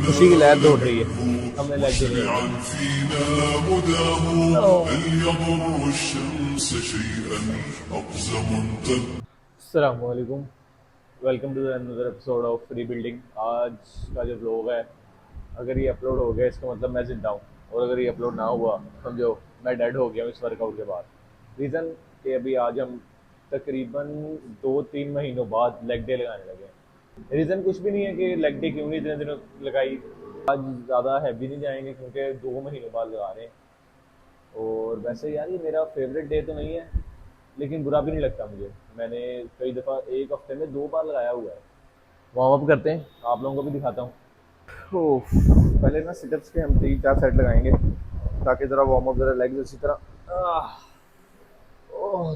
खुशी की लहर दौड़ रही है। हमने लेग डे लगाई है। अस्सलाम वालेकुम। Welcome to another episode of rebuilding. आज का जो व्लॉग है, अगर ये अपलोड हो गया इसका मतलब मैं जिंदा हूँ, और अगर ये अपलोड ना हुआ समझो मैं डेड हो गया हूँ इस वर्कआउट के बाद। रीज़न कि अभी आज हम तकरीबन 2-3 महीनों बाद लेग डे लगाने लगे हैं। रीज़न कुछ भी नहीं है कि लेग डे क्यों नहीं इतने दिनों लगाई। आज ज़्यादा हैवी नहीं जाएंगे क्योंकि 2 महीनों बाद लगा रहे हैं। और वैसे यार ये मेरा फेवरेट डे तो नहीं है, लेकिन बुरा भी नहीं लगता मुझे। मैंने कई दफ़ा एक हफ्ते में 2 बार लगाया हुआ है। वार्म अप करते हैं, आप लोगों को भी दिखाता हूँ। पहले ना सिटअप्स के हम 3-4 सेट लगाएंगे ताकि ज़रा वार्म अप ज़रा लेग्स अच्छी तरह।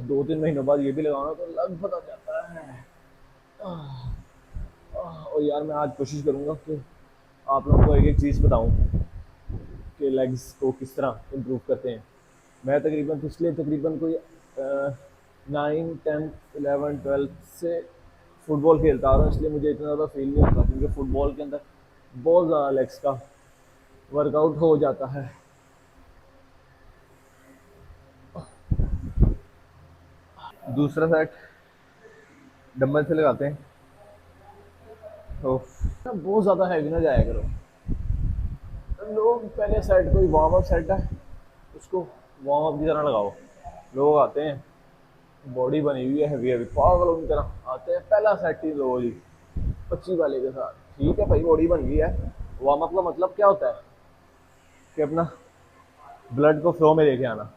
2-3 महीनों बाद ये भी लगाना तो लग पता जाता है। और यार मैं आज कोशिश करूँगा कि आप लोगों को एक एक चीज़ बताऊँ कि लेग्स को किस तरह इम्प्रूव करते हैं। मैं तकरीबन पिछले तकरीबन कोई 9, 10, 11, 12 से फुटबॉल खेलता आ रहा हूँ, इसलिए मुझे इतना ज़्यादा फील नहीं होता क्योंकि फुटबॉल के अंदर बहुत ज़्यादा लेग्स का वर्कआउट हो जाता है। दूसरा सेट डंबल से लगाते हैं। तो बहुत ज़्यादा हैवी ना जाया करो। लोग पहले सेट कोई वार्म अप सेट है उसको वार्म अप की तरह लगाओ। लोग आते हैं, बॉडी बनी हुई है हैवी हैवी पागलों की तरह आते हैं, पहला सेट ही लो जी 25 वाले के साथ। ठीक है भाई, बॉडी बन गई है। वार्म अप का मतलब क्या होता है कि अपना ब्लड को फ्लो में लेके आना।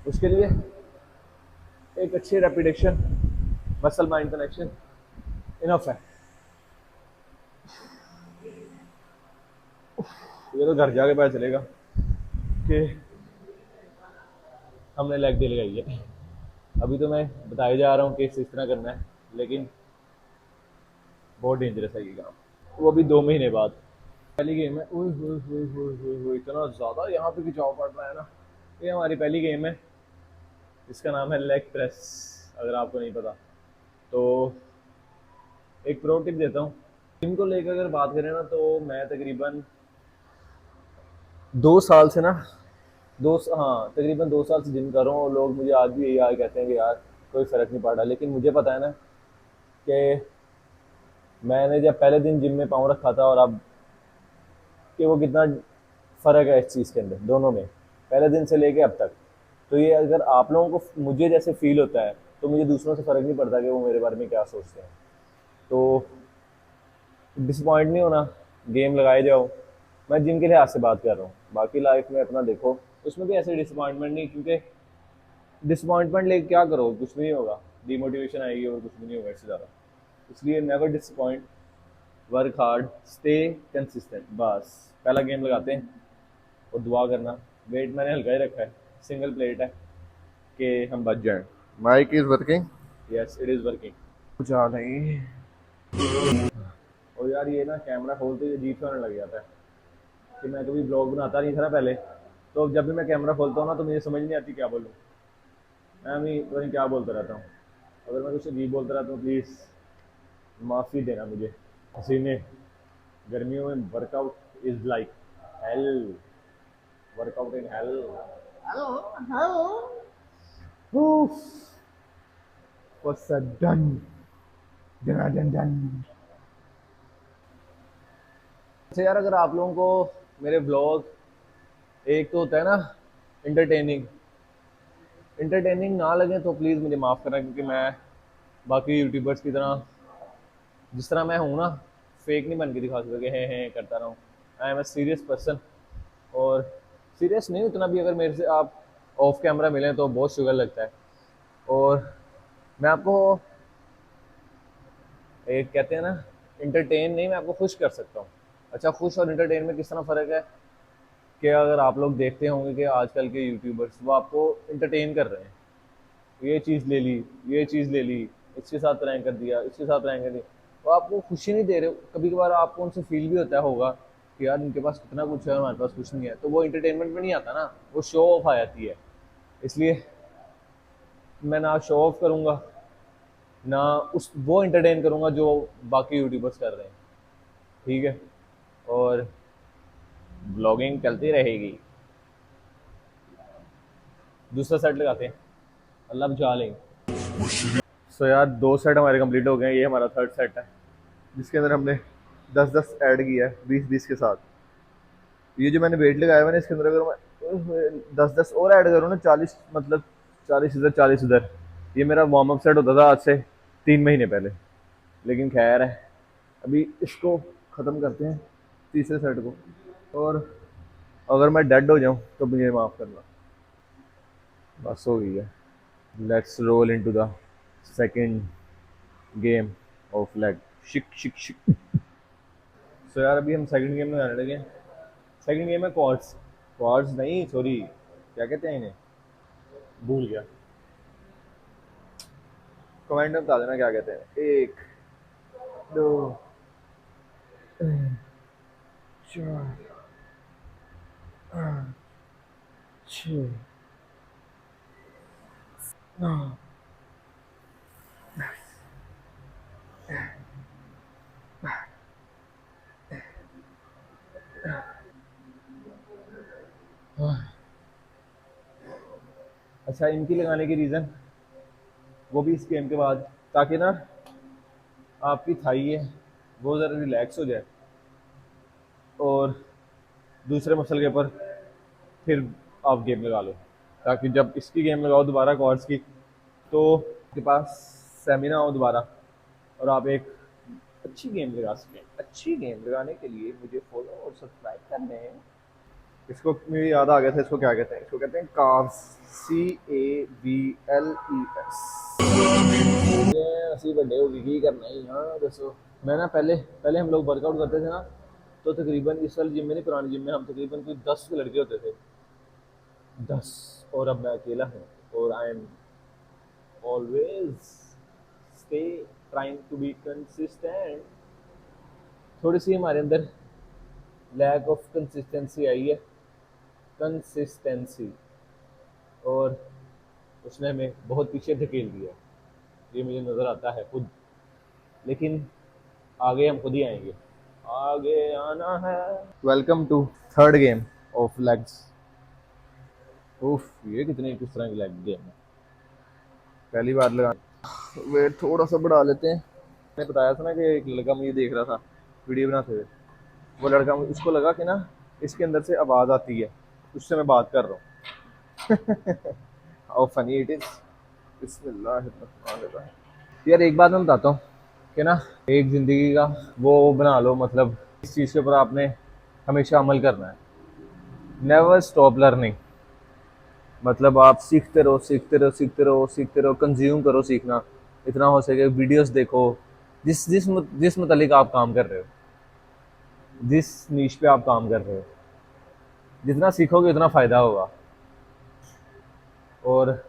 उसके लिए एक अच्छी repetition, muscle mind connection enough है। ये तो घर जाके पता चलेगा कि हमने लेग डे लगाई है। अभी तो मैं बताया जा रहा हूँ कि इस तरह करना है, लेकिन बहुत डेंजरस है ये काम। वो भी 2 महीने बाद पहली गेम है। ओए होए होए होए होए होए, इतना ज़्यादा यहाँ पे खिंचाव पड़ रहा है ना। ये हमारी पहली गेम है, इसका नाम है लेग प्रेस। अगर आपको नहीं पता तो एक प्रो टिप देता हूँ। जिम को लेकर अगर बात करें ना तो मैं तकरीबन 2 साल से ना हाँ तकरीबन 2 साल से जिम कर रहा हूँ, और लोग मुझे आज भी यही यार कहते हैं कि यार कोई फ़र्क नहीं पड़ रहा। लेकिन मुझे पता है ना कि मैंने जब पहले दिन जिम में पाँव रखा था और अब कि वो कितना फ़र्क है इस चीज़ के अंदर दोनों में, पहले दिन से लेके अब तक। तो ये अगर आप लोगों को मुझे जैसे फील होता है तो मुझे दूसरों से फ़र्क नहीं पड़ता कि वो मेरे बारे में क्या सोचते हैं। तो डिसपॉइंट नहीं होना, गेम लगाए जाओ। मैं जिम के लिहाज से बात कर रहा हूँ, बाकी लाइफ में अपना देखो, उसमें भी ऐसे डिसपॉइंटमेंट नहीं, क्योंकि डिसपॉइंटमेंट लेके क्या करो, कुछ भी नहीं होगा। डिमोटिवेशन आएगी और कुछ भी नहीं होगा इससे ज़्यादा। इसलिए never disappoint, work hard, stay consistent. बस पहला गेम लगाते हैं और दुआ करना। वेट मैंने हल्का ही रखा है, सिंगल प्लेट है कि हम बच जाएं। Mic is working, yes it is working. कुछ आ नहीं। और यार ये ना कैमरा खोलते ही अजीब सा होने लग जाता है कि मैं कभी ब्लॉग बनाता नहीं था ना पहले, तो जब भी मैं कैमरा खोलता हूँ ना तो मुझे समझ नहीं आती क्या बोलूँ। मैं अभी पता नहीं क्या बोलता रहता हूँ। अगर मैं कुछ अजीब बोलता रहता हूँ प्लीज़ माफ़ी देना मुझे। पसीने, गर्मियों में workout is like hell, workout in hell. What's that done? Dun, dun, dun. अच्छा यार, अगर आप लोगों को मेरे ब्लॉग, एक तो होता है ना इंटरटेनिंग, इंटरटेनिंग ना लगे तो प्लीज़ मुझे माफ़ करना, क्योंकि मैं बाकी यूट्यूबर्स की तरह जिस तरह मैं हूँ ना फेक नहीं बन के दिखा सकता कि हैं करता रहा हूँ। I am a serious person, और सीरियस नहीं उतना भी। अगर मेरे से आप ऑफ कैमरा मिलें तो बहुत शुगर लगता है। और मैं आपको एक कहते हैं ना इंटरटेन नहीं, मैं आपको खुश कर सकता हूँ। अच्छा, खुश और इंटरटेन में किस तरह फ़र्क है कि अगर आप लोग देखते होंगे कि आजकल के यूट्यूबर्स वो आपको इंटरटेन कर रहे हैं, ये चीज़ ले ली, ये चीज़ ले ली, इसके साथ प्रैंक कर दिया, इसके साथ प्रैंक कर दिया, तो आपको खुशी नहीं दे रहे हो। कभी कभार आपको उनसे फील भी होता होगा कि यार इनके पास कितना कुछ है, हमारे पास कुछ नहीं है, तो वो इंटरटेनमेंट में नहीं आता ना, वो शो ऑफ आ जाती है। इसलिए मैं ना शो ऑफ करूँगा, ना उस वो इंटरटेन करूँगा जो बाकी यूट्यूबर्स कर रहे हैं। ठीक है, और ब्लॉगिंग चलती रहेगी। दूसरा सेट लगाते हैं, अल्लाह बचा लेंगे। सो यार 2 सेट हमारे कंप्लीट हो गए हैं, ये हमारा थर्ड सेट है जिसके अंदर हमने 10-10 ऐड किया है 20-20 के साथ। ये जो मैंने वेट लगाया हुआ है ना, इसके अंदर अगर मैं 10-10 और ऐड करूँ ना, 40 मतलब 40 इधर 40 उधर, ये मेरा वार्म अप सेट होता था आज से 3 महीने पहले। लेकिन खैर है, अभी इसको ख़त्म करते हैं तीसरे सेट को, और अगर मैं डेड हो जाऊँ तो मुझे माफ़ करना। बस हो गई है। Let's roll into the second game of leg. शिक शिक शिक। सो यार अभी हम सेकंड गेम में आने लगे हैं। सेकंड गेम है क्वाड्स। क्वाड्स नहीं, सॉरी, क्या कहते हैं इन्हें, भूल गया। कमेंट में बता देना क्या कहते हैं। 1 2 4 5 6 9। अच्छा, इनकी लगाने की रीज़न वो भी इस गेम के बाद, ताकि ना आपकी थाई है वो ज़रा रिलैक्स हो जाए, और दूसरे मसल के ऊपर फिर आप गेम लगा लो, ताकि जब इसकी गेम लगाओ दोबारा कॉर्ड्स की, तो आपके पास स्टेमिना हो दोबारा, और आप एक अच्छी गेम लगा सकें। अच्छी गेम लगाने के लिए मुझे फॉलो और सब्सक्राइब करने हैं। इसको मुझे याद आ गया था, इसको क्या कहते हैं, इसको कहते हैं कार्ब्स। CAVLES। ਅਸੀਂ ਵੱਡੇ ਹੋ ਗਏ, ਕੀ करना ही हाँ दसो। मैं ना पहले पहले हम लोग वर्कआउट करते थे ना, तो तकरीबन इस वाली जिम में नहीं, पुरानी जिम में हम तकरीबन कोई 10 लड़के होते थे, 10। और अब मैं अकेला हूँ, और I am always stay trying to be consistent. थोड़ी सी हमारे अंदर लैक ऑफ कंसिस्टेंसी आई है, कंसिस्टेंसी, और उसने हमें बहुत पीछे धकेल दिया, ये मुझे नज़र आता है खुद। लेकिन आगे हम खुद ही आएंगे, आगे आना है। Welcome to third game of legs. उफ, ये किस तरह की लेग गेम है, पहली बार लगा। वेट थोड़ा सा बढ़ा लेते हैं। मैंने बताया था ना कि एक लड़का मुझे देख रहा था वीडियो बनाते हुए, वो लड़का, उसको लगा कि ना इसके अंदर से आवाज़ आती है, उससे मैं बात कर रहा हूँ। How funny it is. बिस्मिल्लाह। यार एक बात मैं बताता हूँ कि ना, एक ज़िंदगी का वो बना लो, मतलब इस चीज़ के ऊपर आपने हमेशा अमल करना है। Never stop learning. मतलब आप सीखते रहो, सीखते रहो, सीखते रहो, सीखते रहो, कंज्यूम करो सीखना, इतना हो सके वीडियोस देखो, जिस मुतालिक आप काम कर रहे हो, जिस नीश पे आप काम कर रहे हो, जितना सीखोगे उतना फ़ायदा होगा। और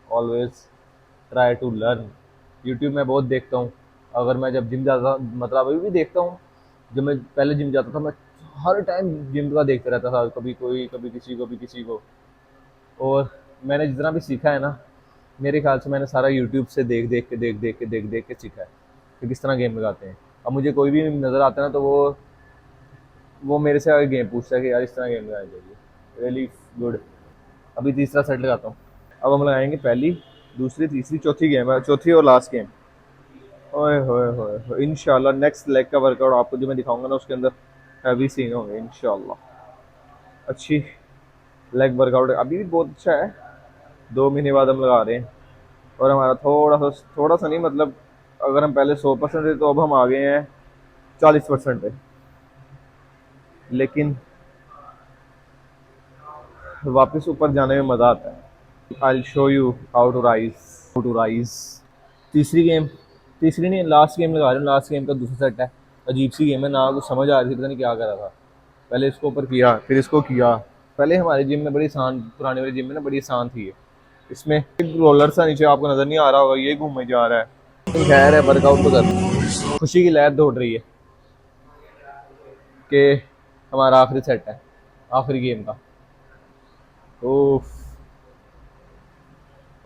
always try to learn. YouTube में बहुत देखता हूँ, अगर मैं जब जिम जाता, मतलब अभी भी देखता हूँ, जब मैं पहले जिम जाता था मैं हर टाइम जिम का देखते रहता था, कभी कोई, कभी किसी को, कभी किसी को। और मैंने जितना भी सीखा है ना, मेरे ख्याल से मैंने सारा यूट्यूब से देख देख के सीखा है कि किस तरह गेम लगाते हैं। अब मुझे कोई भी नज़र आता है ना, तो वो मेरे से आगे गेम पूछता है कि यार इस तरह गेम लगाना चाहिए। Really good. अभी तीसरा सेट लगाता हूँ। अब हम लगाएंगे पहली, दूसरी, तीसरी, चौथी गेम है, चौथी और लास्ट गेम। ओए होए होए होए, इंशाल्लाह नेक्स्ट लेग का वर्कआउट आपको जो मैं दिखाऊंगा ना, उसके अंदर हैवी सीन होंगे इंशाल्लाह। अच्छी लेग वर्कआउट अभी भी बहुत अच्छा है। 2 महीने बाद हम लगा रहे हैं, और हमारा थोड़ा सा नहीं, मतलब अगर हम पहले 100% थे, तो अब हम आ गए हैं 40% पे। लेकिन वापस ऊपर जाने में मज़ा आता है। I show you how to rise. तीसरी गेम, तीसरी नहीं, लास्ट गेम लगा रहे हैं। लास्ट गेम का दूसरा सेट है। अजीब सी गेम है ना, कुछ समझ आ रही थी, पता नहीं क्या करा था। पहले इसको ऊपर किया, फिर इसको किया। पहले हमारी जिम में बड़ी आसान, पुराने वाली जिम में ना बड़ी आसान थी ये। इसमें एक रोलर सा नीचे आपको नज़र नहीं आ रहा होगा, ये घूमे जा रहा है। खैर है, वर्कआउट तो कर, खुशी की लहर दौड़ रही है कि हमारा आखिरी सेट है, आखिरी गेम का। ओफ।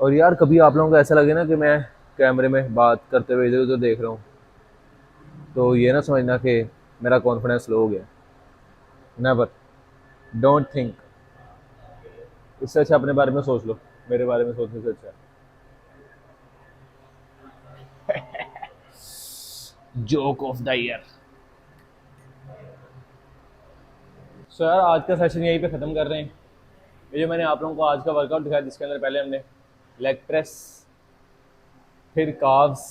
और यार कभी आप लोगों को ऐसा लगे ना कि मैं कैमरे में बात करते हुए इधर उधर देख रहा हूँ, तो ये ना समझना कि मेरा कॉन्फिडेंस लो हो गया। Never, don't think. इससे अच्छा अपने बारे में सोच लो, मेरे बारे में सोचने से अच्छा। Joke of the year. So यार आज का सेशन यहीं पे ख़त्म कर रहे हैं। ये जो मैंने आप लोगों को आज का वर्कआउट दिखाया, जिसके अंदर पहले हमने लेग प्रेस, फिर काव्स,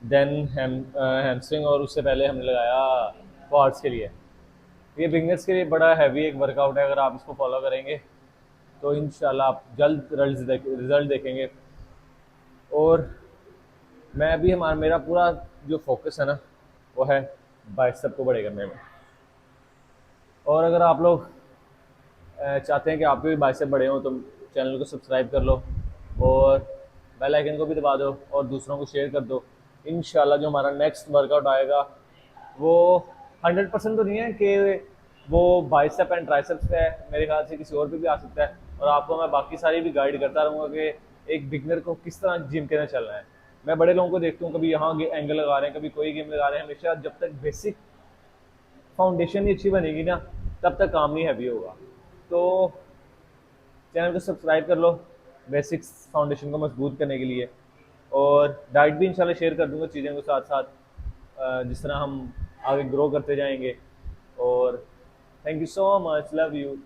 देन हैमस्ट्रिंग, और उससे पहले हमने लगाया क्वाड्स के लिए। ये बिगनर्स के लिए बड़ा हैवी एक वर्कआउट है, अगर आप इसको फॉलो करेंगे तो इंशाल्लाह आप जल्द रिजल्ट देखेंगे। और मैं भी हमारा मेरा पूरा जो फोकस है ना, वो है बाइसेप को बड़े करने में। और अगर आप लोग चाहते हैं कि आपके भी बाइसेप बड़े हों, तो चैनल को सब्सक्राइब कर लो और बेल आइकन को भी दबा दो और दूसरों को शेयर कर दो। इंशाल्लाह जो हमारा नेक्स्ट वर्कआउट आएगा वो 100% तो नहीं है कि वो बाइसेप एंड ट्राइसेप्स पे है, मेरे ख्याल से किसी और पे भी आ सकता है। और आपको मैं बाकी सारी भी गाइड करता रहूँगा कि एक बिगनर को किस तरह जिम के अंदर चलना है। मैं बड़े लोगों को देखता हूँ, कभी यहाँ एंगल लगा रहे हैं, कभी कोई गेम लगा रहे हैं। हमेशा जब तक बेसिक फाउंडेशन नहीं अच्छी बनेगी ना, तब तक काम नहीं हैवी होगा। तो चैनल को सब्सक्राइब कर लो बेसिक्स फाउंडेशन को मजबूत करने के लिए। और डाइट भी इंशाल्लाह शेयर कर दूंगा चीज़ें को साथ साथ, जिस तरह हम आगे ग्रो करते जाएंगे। और thank you so much, love you.